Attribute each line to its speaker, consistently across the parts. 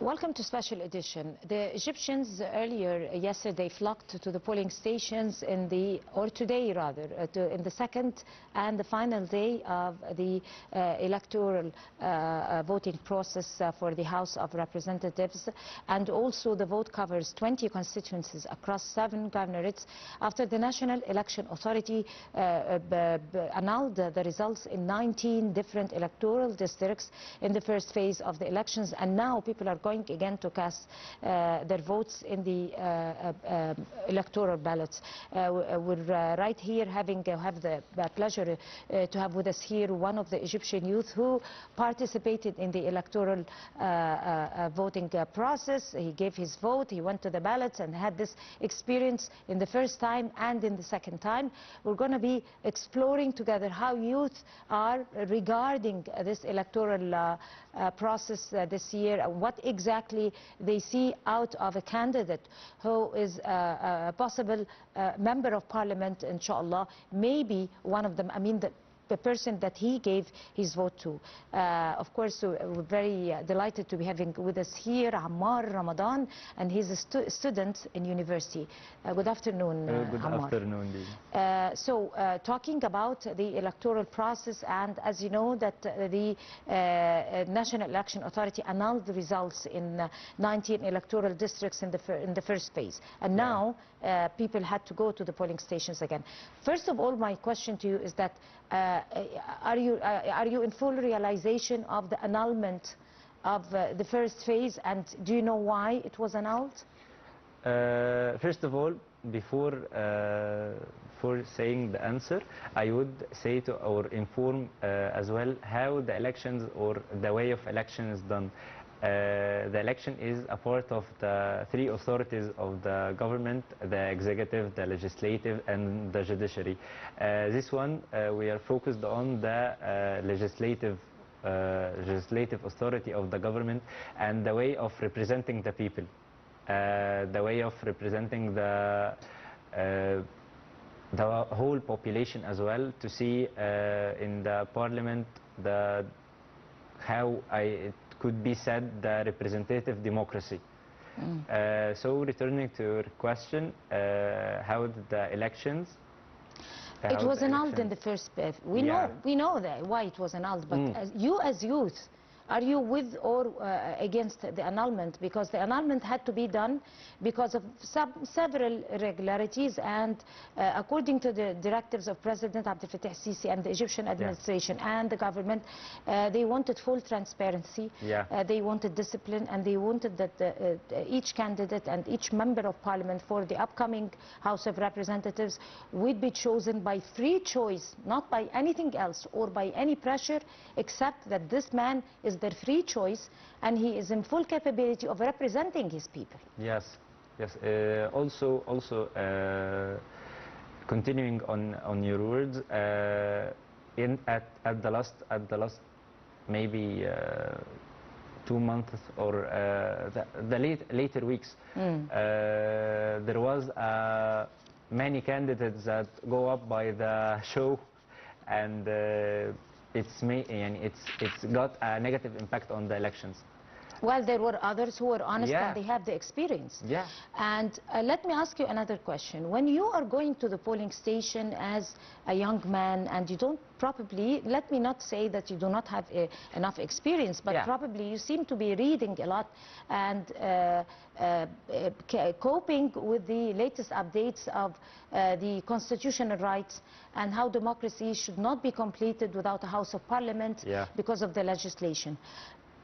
Speaker 1: Welcome to Special Edition. The Egyptians earlier yesterday flocked to the polling stations in the, or today rather, in the second and the final day of the electoral voting process for the House of Representatives, and also the vote covers 20 constituencies across 7 governorates after the National Election Authority annulled the results in 19 different electoral districts in the first phase of the elections, and now people are going again to cast their votes in the electoral ballots. We're right here have the pleasure to have with us here one of the Egyptian youth who participated in the electoral voting process. He gave his vote, he went to the ballots and had this experience in the first time and in the second time. We're going to be exploring together how youth are regarding this electoral process this year, what exactly they see out of a candidate who is a possible member of parliament, inshallah. Maybe one of them, I mean, the person that he gave his vote to. Of course, we're very delighted to be having with us here Ammar Ramadan, and he's a student in university. Good afternoon,
Speaker 2: Good
Speaker 1: Ammar.
Speaker 2: afternoon.
Speaker 1: Talking about the electoral process, and as you know that the National Election Authority annulled the results in 19 electoral districts in the first phase, and now people had to go to the polling stations again. First of all, my question to you is that are you in full realization of the annulment of the first phase, and do you know why it was annulled?
Speaker 2: First of all, before saying the answer, I would say to or inform as well how the elections or the way of election is done. The election is a part of the 3 authorities of the government: the executive, the legislative, and the judiciary. This one, we are focused on the legislative authority of the government and the way of representing the people, the way of representing the whole population as well, to see in the parliament how it could be said the representative democracy. So returning to your question, how did the elections?
Speaker 1: It was annulled in the first. We know that why it was annulled, but as youth, are you with or against the annulment? Because the annulment had to be done because of several irregularities, and according to the directives of President Abdel Fattah al-Sisi and the Egyptian administration and the government, they wanted full transparency, they wanted discipline, and they wanted that each candidate and each member of parliament for the upcoming House of Representatives would be chosen by free choice, not by anything else or by any pressure, except that this man is their free choice and he is in full capability of representing his people.
Speaker 2: Yes. Also continuing on your words, at the last maybe 2 months or the later weeks, there was many candidates that go up by the show, and it's got a negative impact on the elections.
Speaker 1: Well, there were others who were honest and they have the experience. And let me ask you another question. When you are going to the polling station as a young man, and you don't probably, let me not say that you do not have enough experience, but probably you seem to be reading a lot and coping with the latest updates of the constitutional rights and how democracy should not be completed without a House of Parliament because of the legislation.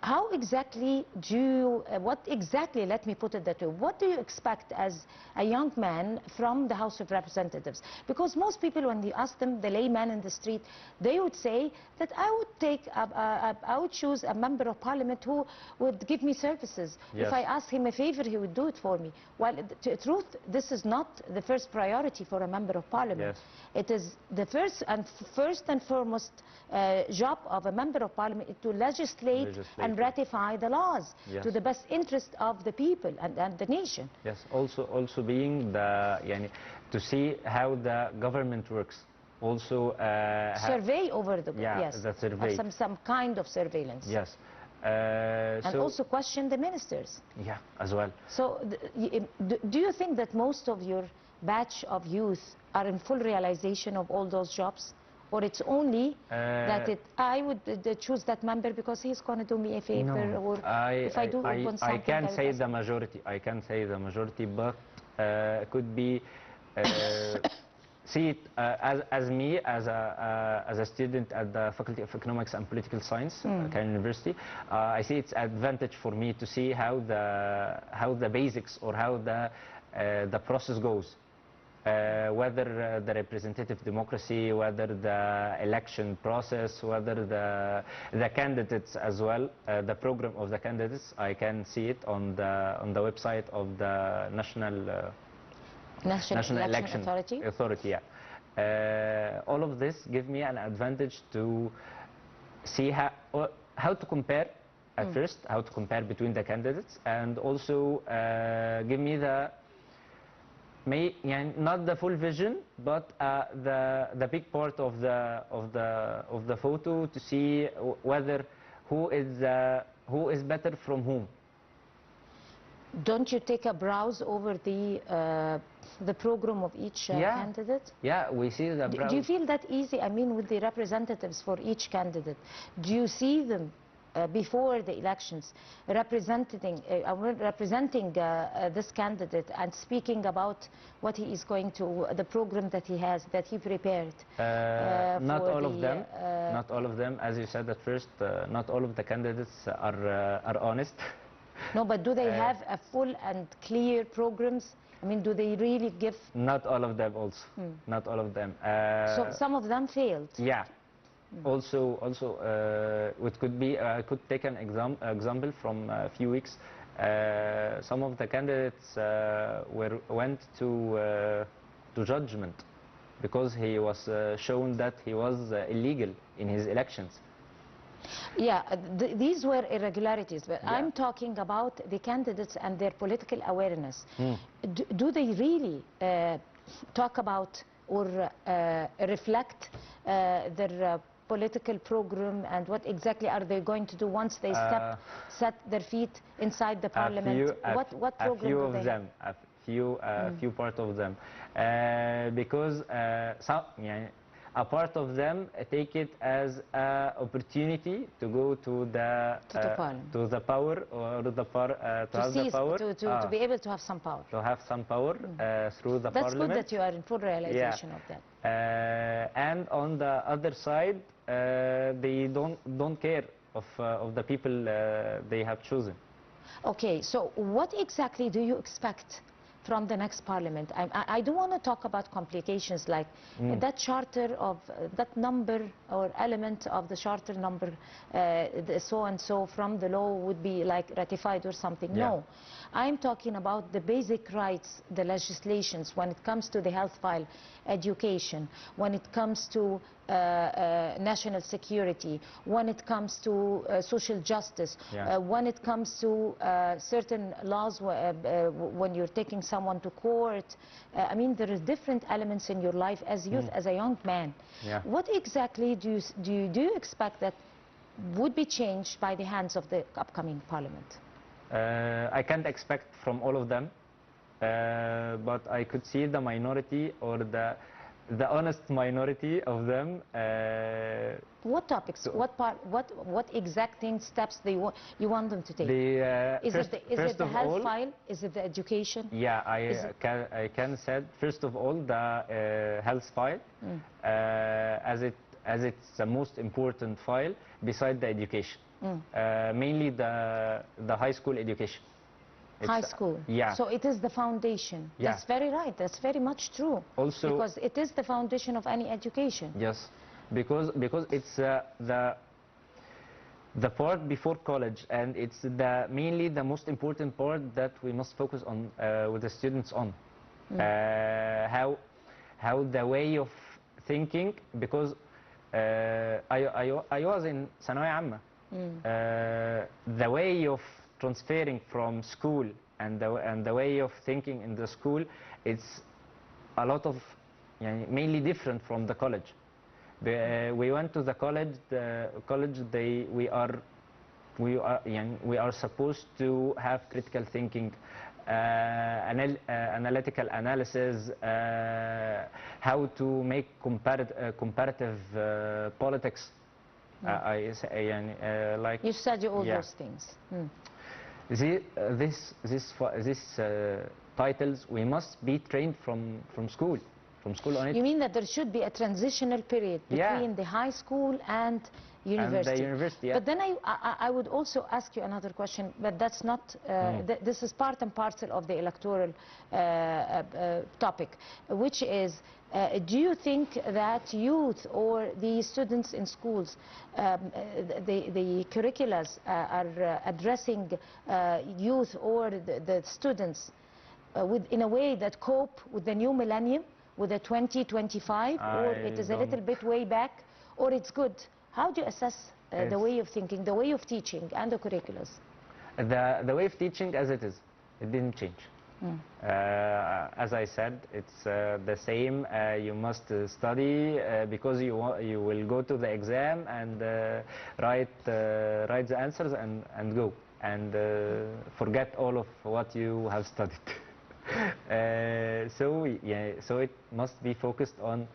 Speaker 1: How exactly do you, what exactly, let me put it that way, what do you expect as a young man from the House of Representatives? Because most people, when you ask them, the layman in the street, they would say that I would choose a member of parliament who would give me services. If I ask him a favor, he would do it for me. Well, the truth, this is not the first priority for a member of parliament. It is the first and foremost job of a member of parliament is to legislate and ratify the laws to the best interest of the people and the nation.
Speaker 2: Yes, also being to see how the government works. Also
Speaker 1: survey over the
Speaker 2: the survey.
Speaker 1: Some kind of surveillance.
Speaker 2: Yes.
Speaker 1: And
Speaker 2: so
Speaker 1: also question the ministers.
Speaker 2: yeah, as well.
Speaker 1: So do you think that most of your batch of youth are in full realization of all those jobs? Or it's only that I would choose that member because he's going to do me a favor,
Speaker 2: No,
Speaker 1: or if I do want something,
Speaker 2: I can
Speaker 1: would
Speaker 2: say
Speaker 1: ask.
Speaker 2: the majority. I can say the majority, but could be see it as a student at the Faculty of Economics and Political Science, Cairo University. I see it's advantage for me to see how the basics or how the process goes. Whether the representative democracy, whether the election process, whether the candidates as well, the program of the candidates, I can see it on the website of the National Election Authority. Yeah. All of this give me an advantage to see how to compare at first, how to compare between the candidates, and also give me not the full vision, but the big part of the photo to see whether who is better from whom.
Speaker 1: Don't you take a browse over the program of each candidate?
Speaker 2: Yeah, we see the browse.
Speaker 1: Do you feel that easy? I mean, with the representatives for each candidate, do you see them before the elections representing this candidate and speaking about what he is going to, the program that he has, that he prepared?
Speaker 2: Not all of them. Not all of them. As you said at first, not all of the candidates are honest.
Speaker 1: No, but do they have a full and clear programs? I mean, do they really give?
Speaker 2: Not all of them also. Not all of them.
Speaker 1: So some of them failed.
Speaker 2: Yeah. Also, it could be. I could take an example from a few weeks. Some of the candidates went to judgment because he was shown that he was illegal in his elections.
Speaker 1: Yeah, these were irregularities, but yeah. I'm talking about the candidates and their political awareness. Do they really talk about or reflect their political program, and what exactly are they going to do once they set their feet inside the parliament? What program do they have?
Speaker 2: A few part of them, because a part of them take it as an opportunity to go to the power, or to have the power,
Speaker 1: to be able to have some power.
Speaker 2: To have some power through the
Speaker 1: That's
Speaker 2: parliament.
Speaker 1: good that you are in full realization of that.
Speaker 2: And on the other side, they don't care of the people they have chosen.
Speaker 1: Okay, so what exactly do you expect from the next parliament? I don't want to talk about complications like that charter of that number or element of the charter number so and so from the law would be like ratified or something. Yeah. No, I'm talking about the basic rights, the legislations when it comes to the health file, education, when it comes to national security, when it comes to social justice, when it comes to certain laws when you're taking someone to court. I mean, there are different elements in your life as youth, as a young man. Yeah. What exactly do you expect that would be changed by the hands of the upcoming parliament?
Speaker 2: I can't expect from all of them, but I could see the minority or the honest minority of them.
Speaker 1: What topics? What exact steps you want them to take? Is it the health file? Is it the education?
Speaker 2: Yeah, I can say first of all the health file, as it's the most important file beside the education. Mainly the high school education.
Speaker 1: High school.
Speaker 2: Yeah.
Speaker 1: So it is the foundation. Yeah. That's very right. That's very much true.
Speaker 2: Also,
Speaker 1: because it is the foundation of any education.
Speaker 2: Yes, because it's the part before college, and it's mainly the most important part that we must focus on with the students on. How the way of thinking, because I was in ثانوية عامة. The way of transferring from school and the way of thinking in the school, it's a lot of mainly different from the college. We went to the college. We are we are supposed to have critical thinking, analytical analysis, how to make comparative politics. Like
Speaker 1: You study all those things.
Speaker 2: These titles we must be trained from school on it.
Speaker 1: You mean that there should be a transitional period between the high school and university?
Speaker 2: And the university, yeah.
Speaker 1: But then I would also ask you another question, but that's not, this is part and parcel of the electoral topic, which is, do you think that youth or the students in schools, the curriculums are addressing youth or the students in a way that cope with the new millennium, with the 2025, or it is a little bit way back, or it's good? How do you assess the way of thinking, the way of teaching, and the curriculums?
Speaker 2: The way of teaching as it is, it didn't change. As I said, it's the same. You must study because you will go to the exam and write the answers and go and forget all of what you have studied. So it must be focused on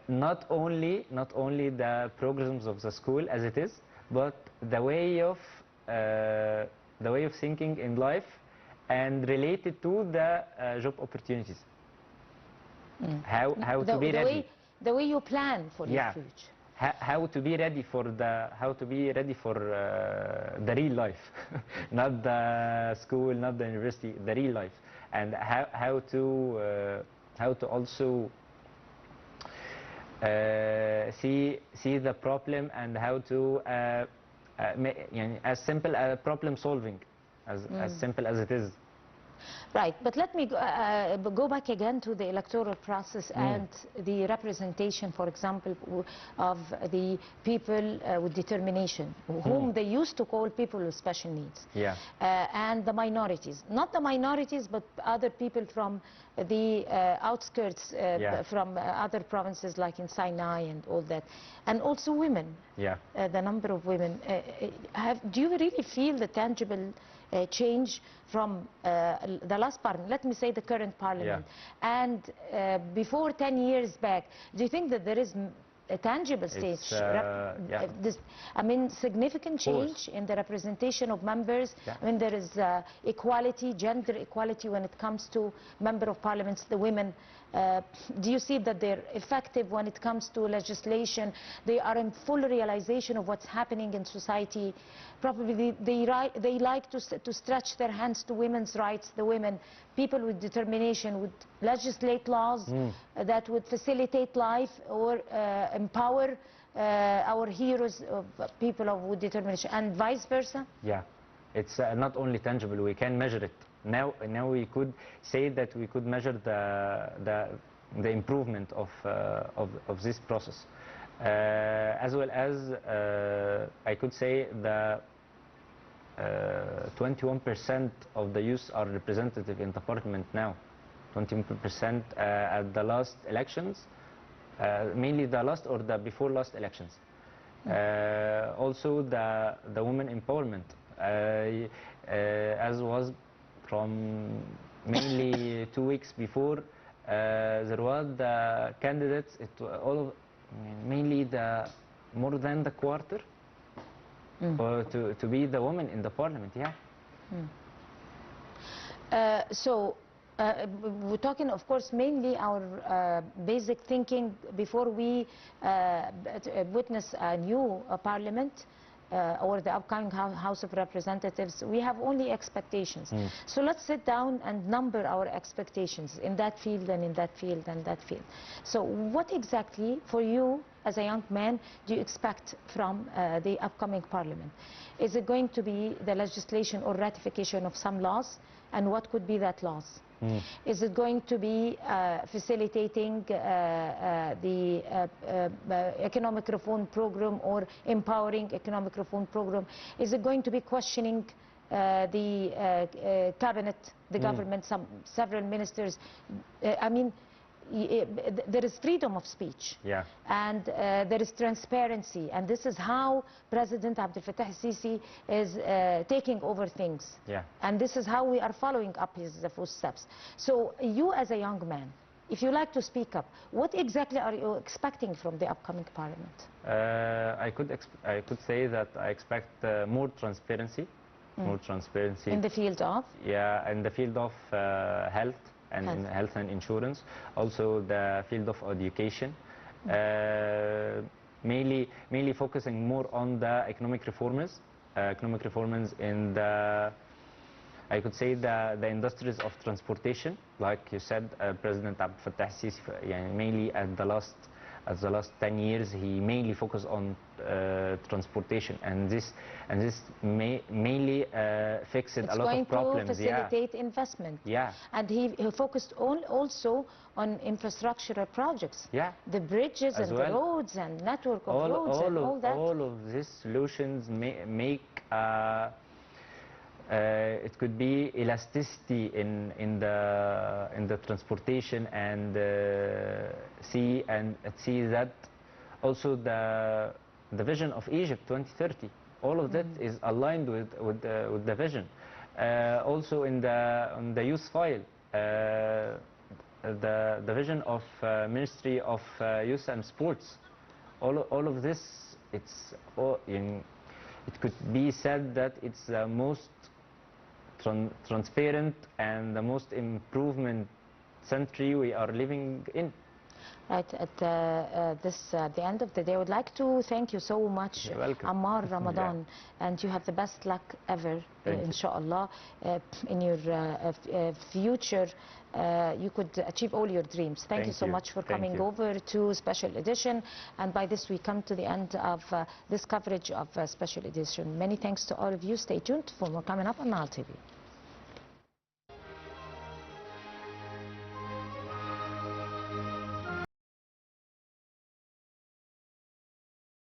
Speaker 2: not only the programs of the school as it is, but the way of thinking in life, and related to the job opportunities. How to be ready.
Speaker 1: The way you plan for your future.
Speaker 2: How to be ready for the real life, not the school, not the university, the real life, and how to also see the problem, and how to as simple as problem solving, as simple as it is.
Speaker 1: Right, but let me go back again to the electoral process and the representation, for example, of the people with determination, whom they used to call people with special needs, and the minorities. Not the minorities, but other people from the outskirts, from other provinces like in Sinai and all that, and also women, the number of women. Do you really feel the tangible change from the last parliament, let me say the current parliament, and before 10 years back? Do you think that there is a tangible stage, I mean, significant change in the representation of members? I mean, there is equality, gender equality when it comes to member of parliaments, the women. Do you see that they're effective when it comes to legislation? They are in full realization of what's happening in society. Probably they like to stretch their hands to women's rights. The women, people with determination, would legislate laws that would facilitate life or empower our heroes, of people with determination, and vice versa.
Speaker 2: Yeah, it's not only tangible, we can measure it. Now we could say that we could measure the improvement of this process, as well as I could say the 21% of the youth are representative in the parliament now. 21% at the last elections, mainly the last or the before last elections. Also the women empowerment, as was from mainly 2 weeks before, there was the candidates, mainly the more than the quarter to be the woman in the parliament.
Speaker 1: So we're talking, of course, mainly our basic thinking before we witness a new parliament or the upcoming House of Representatives. We have only expectations. So let's sit down and number our expectations in that field and in that field and that field. So what exactly, for you as a young man, do you expect from the upcoming parliament? Is it going to be the legislation or ratification of some laws, and what could be that laws? Is it going to be facilitating the economic reform program or empowering economic reform program? Is it going to be questioning the cabinet, the government, several ministers? I mean, there is freedom of speech.
Speaker 2: Yeah.
Speaker 1: And there is transparency, and this is how President Abdel Fattah al-Sisi is taking over things.
Speaker 2: Yeah.
Speaker 1: And this is how we are following up his footsteps. So you as a young man, if you like to speak up, what exactly are you expecting from the upcoming parliament?
Speaker 2: I could say that I expect more transparency. More transparency.
Speaker 1: In the field of?
Speaker 2: Yeah, in the field of health and health and insurance. Also the field of education. Mainly focusing more on the economic reforms. In the, I could say, the industries of transportation. Like you said, President Abdel Fattah al-Sisi, mainly at the last 10 years, he mainly focused on transportation, and this mainly fixed a lot of problems.
Speaker 1: It's going to facilitate investment.
Speaker 2: Yeah.
Speaker 1: And he focused also on infrastructural projects.
Speaker 2: Yeah.
Speaker 1: The bridges and the roads and network of roads and all that.
Speaker 2: All of these solutions make it could be elasticity in the transportation, and see that also the vision of Egypt 2030. All of that is aligned with the vision. Also on the youth file, the vision of Ministry of Youth and Sports. All of this, it could be said that it's the most transparent and the most improvement century we are living in.
Speaker 1: Right, at the end of the day, I would like to thank you so much, Ammar Ramadan, and you have the best luck ever, inshallah. In your future, you could achieve all your dreams. Thank you so much for coming over to Special Edition, and by this we come to the end of this coverage of Special Edition. Many thanks to all of you. Stay tuned for more coming up on Nile TV.